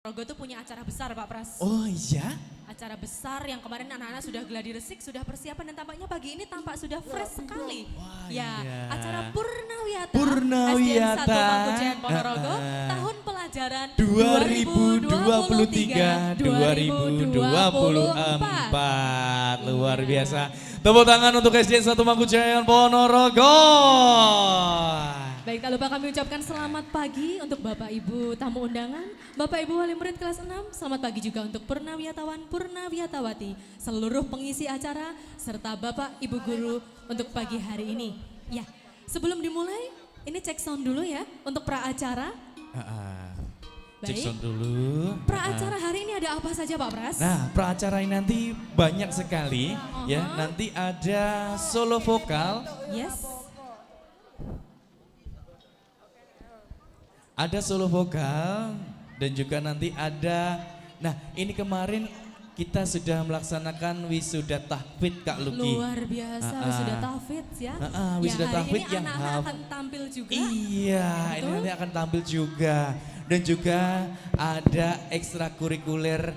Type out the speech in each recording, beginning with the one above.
Rogo tuh punya acara besar Pak Pras. Oh iya? Acara besar yang kemarin anak-anak sudah gladi resik, sudah persiapan dan tampaknya pagi ini tampak sudah fresh sekali. Wah, Ya, iya. acara Purnawiyata, Purnawiyata. SDN 1 Mangkujen Ponorogo, tahun pelajaran 2023-2024. Luar biasa. Tepuk tangan untuk SDN 1 Mangkujen Ponorogo. Baik, tak lupa kami ucapkan selamat pagi untuk Bapak Ibu tamu undangan, Bapak Ibu wali murid kelas 6, selamat pagi juga untuk Purnawiyatawan, Purnawiyatawati, seluruh pengisi acara, serta Bapak Ibu guru untuk pagi hari ini. Ya, sebelum dimulai, ini cek sound dulu ya untuk pra acara. Cek Baik, sound dulu. pra acara hari ini ada apa saja Pak Pras? Nah, pra acara ini nanti banyak sekali ya. Nanti ada solo vokal. Yes. Ada solo vokal dan juga nanti ada, nah ini kemarin kita sudah melaksanakan wisuda tahfidz Kak Luki. Luar biasa, wisuda tahfidz ya. Wisuda tahfidz hari ini yang anak-anak akan tampil juga. Iya, ini nanti akan tampil juga. Dan juga ada ekstrakurikuler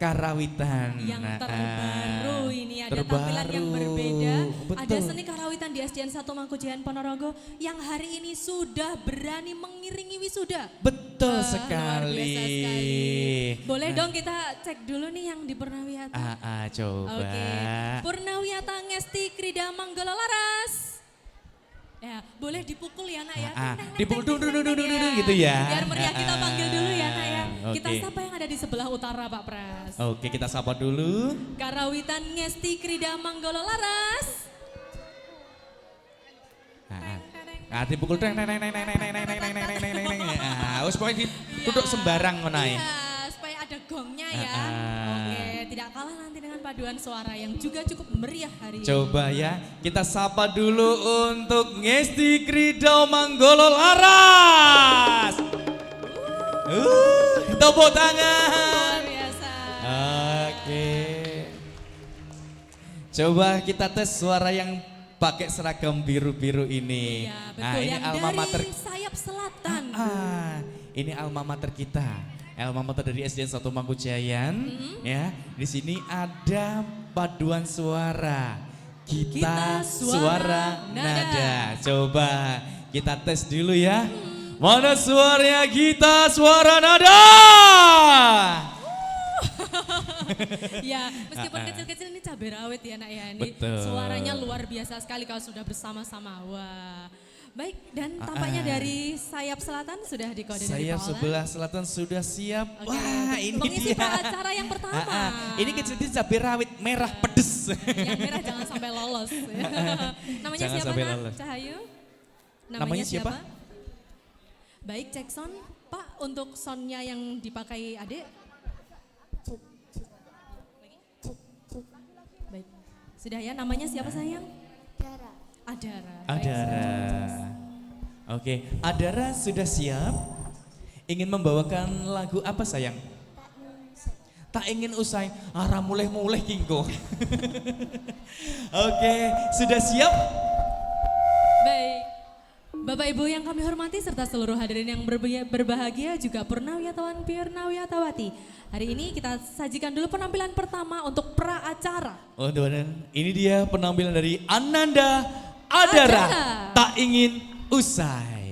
karawitan. Yang terbaru ini ada tampilan yang berbeda. Betul. Ada seni karawitan di SDN 1 Mangkujen Ponorogo yang hari ini sudah berani mengiringi wisuda. Betul Luar sekali. biasa sekali. Boleh dong kita cek dulu nih yang di Purnawiyata. Coba. Oke. Purnawiyata Ngesti Krida Manggolo Laras. Ya, boleh dipukul ya nak ya. Dipukul dulu gitu ya. Biar meriah kita panggil dulu ya nak ya. Kita Oke. sapa yang ada di sebelah utara Pak Pras. Oke, kita sapa dulu. Karawitan Ngesti Krida Manggolo Laras. Dipukul teng. Wis pokoke duduk sembarang ngono ae. Iya, supaya ada gongnya ya. Oke, tidak kalah nanti dengan paduan suara yang juga cukup meriah hari ini. Coba ya, kita sapa dulu untuk Ngesti Krida Manggolo Laras. Tepuk tangan. Luar biasa. Oke. Coba kita tes suara yang pakai seragam biru-biru ini. Iya, betul. Nah, ini yang alma dari mater. sayap selatan. Ini alma mater kita. Alma mater dari SDN 1 Mangkujayan. Ya, di sini ada paduan suara. Kita suara nada. Coba kita tes dulu ya. Mana suaranya kita suara nada? Ya, meskipun kecil-kecil ini cabai rawit ya nak ya. Ini Betul. suaranya luar biasa sekali kalau sudah bersama-sama. Wah. Baik, dan tampaknya dari sayap selatan sudah dikoordinir Sayap Paula. sebelah selatan sudah siap. Oke, Wah, ini mengisi dia. acara yang pertama. Ini kecil-kecil cabai rawit merah pedes. Yang merah jangan sampai lolos. Namanya Jangan siapa sampai nak? lolos. Cahayu? Namanya siapa? Baik, cek sound. Pak, untuk soundnya yang dipakai adik. Baik, sudah ya, namanya siapa sayang? Adara. Adara. Oke, Adara sudah siap? Ingin membawakan lagu apa sayang? Tak ingin usai. Arah mulai-mulai kingko. Oke, sudah siap? Baik. Bapak Ibu yang kami hormati serta seluruh hadirin yang berbahagia juga Purnawiyatawan Purnawiyatawati. Hari ini kita sajikan dulu penampilan pertama untuk pra acara. Oh, teman-teman, ini dia penampilan dari Ananda Adara. Tak ingin usai.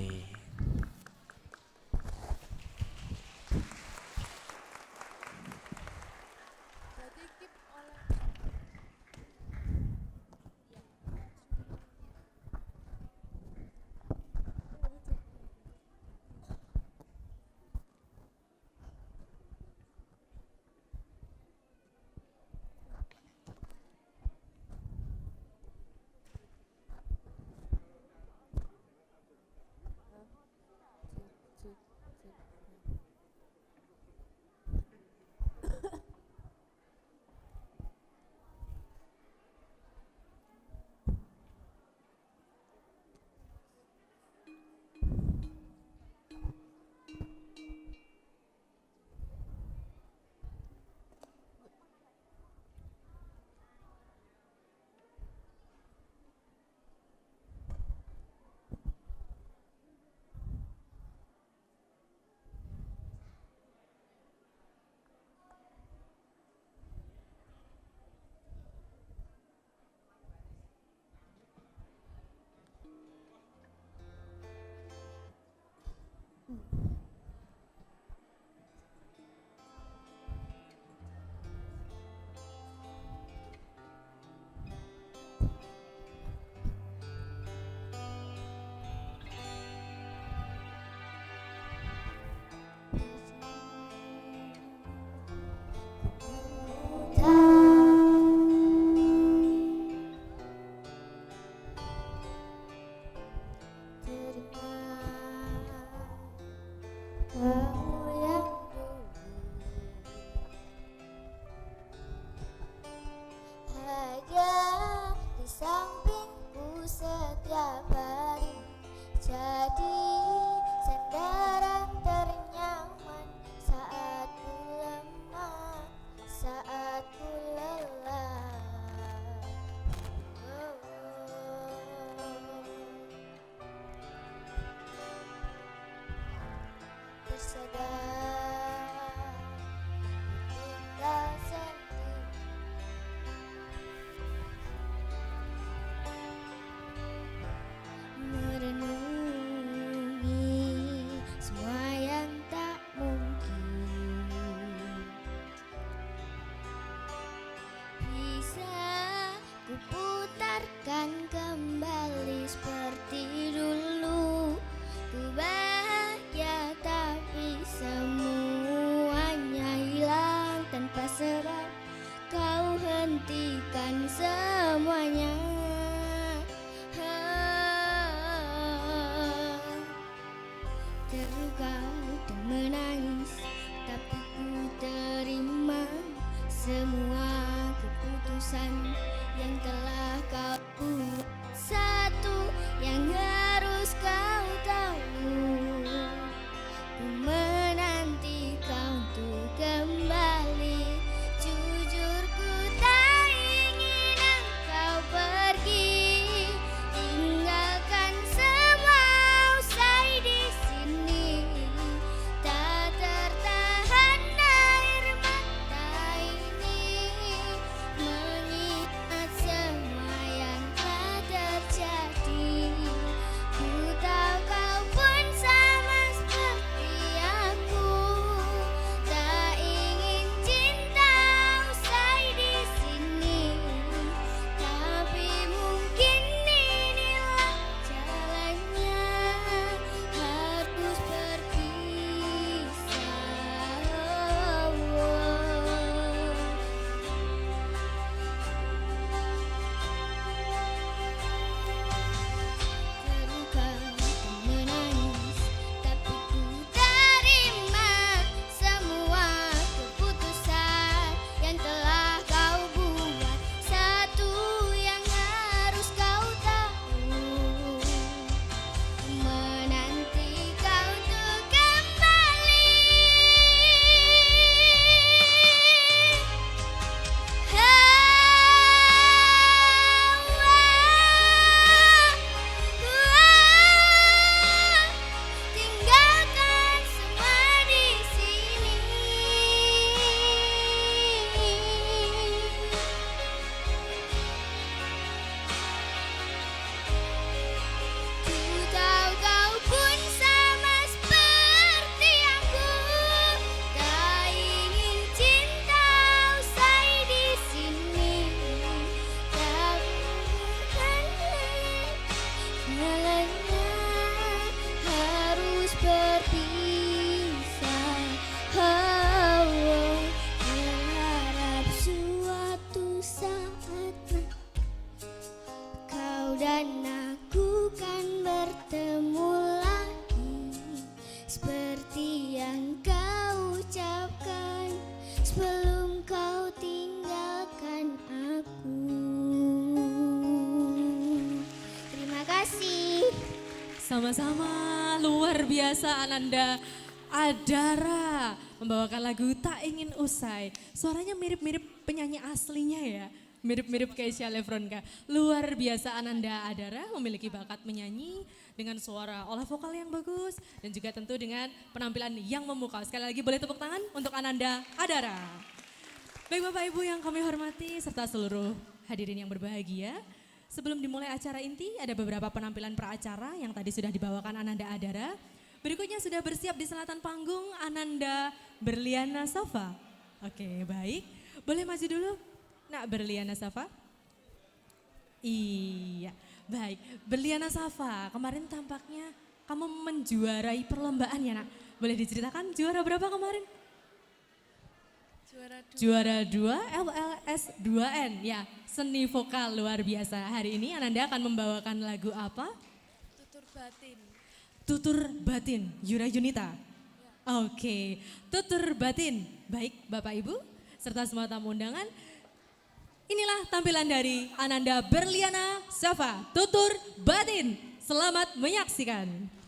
Sama-sama, luar biasa Ananda Adara membawakan lagu Tak Ingin Usai. Suaranya mirip-mirip penyanyi aslinya ya, mirip-mirip Keisha Lefronka. Luar biasa Ananda Adara memiliki bakat menyanyi dengan suara olah vokal yang bagus dan juga tentu dengan penampilan yang memukau. Sekali lagi boleh tepuk tangan untuk Ananda Adara. Baik Bapak Ibu yang kami hormati serta seluruh hadirin yang berbahagia. Sebelum dimulai acara inti, ada beberapa penampilan peracara yang tadi sudah dibawakan Ananda Adara. Berikutnya sudah bersiap di selatan panggung Ananda Berliana Safa. Oke, baik. Boleh maju dulu, Nak Berliana Safa? Iya, baik. Berliana Safa, kemarin tampaknya kamu menjuarai perlombaan ya, Nak? Boleh diceritakan juara berapa kemarin? Juara 2 LLS 2N ya, seni vokal luar biasa. Hari ini Ananda akan membawakan lagu apa? Tutur batin. Tutur Batin, Yura Yunita. Oke, Tutur Batin. Baik Bapak Ibu serta semua tamu undangan. Inilah tampilan dari Ananda Berliana Safa, Tutur Batin. Selamat menyaksikan.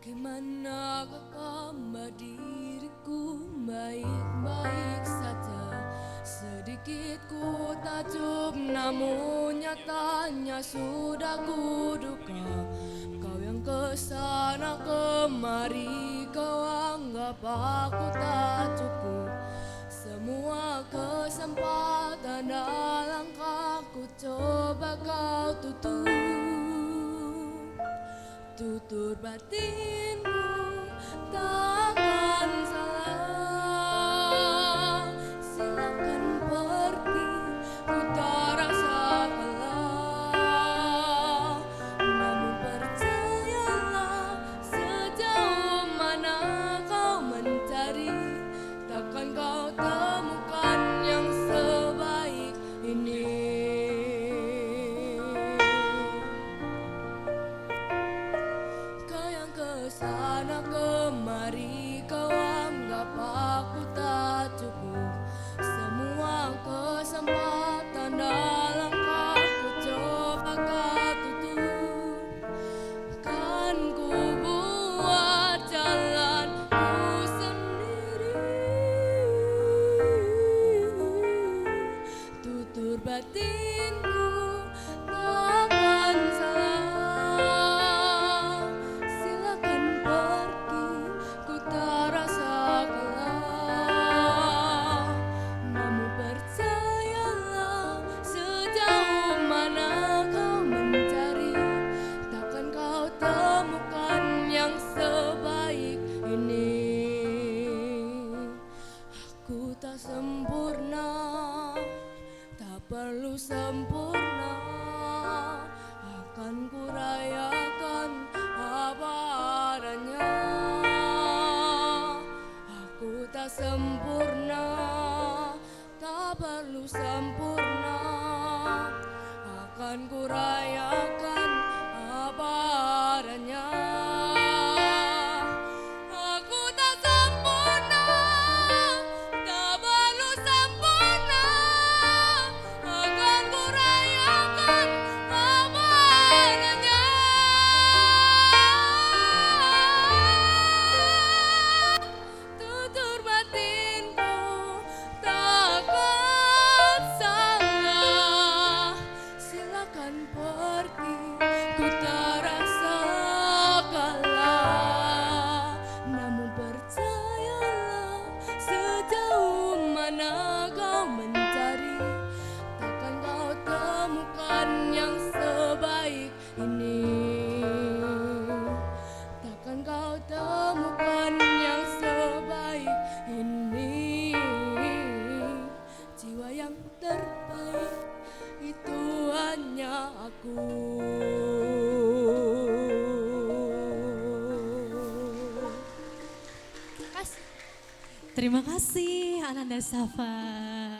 Bagaimana kabar diriku, baik-baik saja. Sedikit ku takjub namun nyatanya sudah kuduga. Kau yang kesana kemari, kau anggap aku tak cukup. Semua kesempatan dalam ku coba kau tutup. Tutur batinku takkan salah. Silakan pergi, ku tak rasa kalah. Namun percayalah, sejauh mana kau mencari, takkan kau temukan yang sebaik ini. Kesana kemari, kau anggap aku tak cukup. Semua kesempatan dalam ku coba kau tutup. Kan ku buat jalanku sendiri. Tutur batinku takkan salah. Silakan pergi, ku tak rasa kalah. Namun percayalah, sejauh mana kau mencari, takkan kau temukan yang sebaik ini. Aku tak sempurna, tak perlu sempurna. Akan ku rayakan apa adanya. Aku tak sempurna, tak perlu sempurna. Akan ku rayakan apa adanya. Aku tak sempurna, tak perlu sempurna. Akan ku rayakan apa adanya. Tutur batinku takkan salah. Silakan pergi, ku tak rasa kalah. Namun percayalah, sejauh mana kau mencari, takkan kau temukan yang sebaik ini. Takkan kau temukan yang sebaik ini. Jiwa yang terbaik itu hanya aku. Terima kasih Ananda Safa.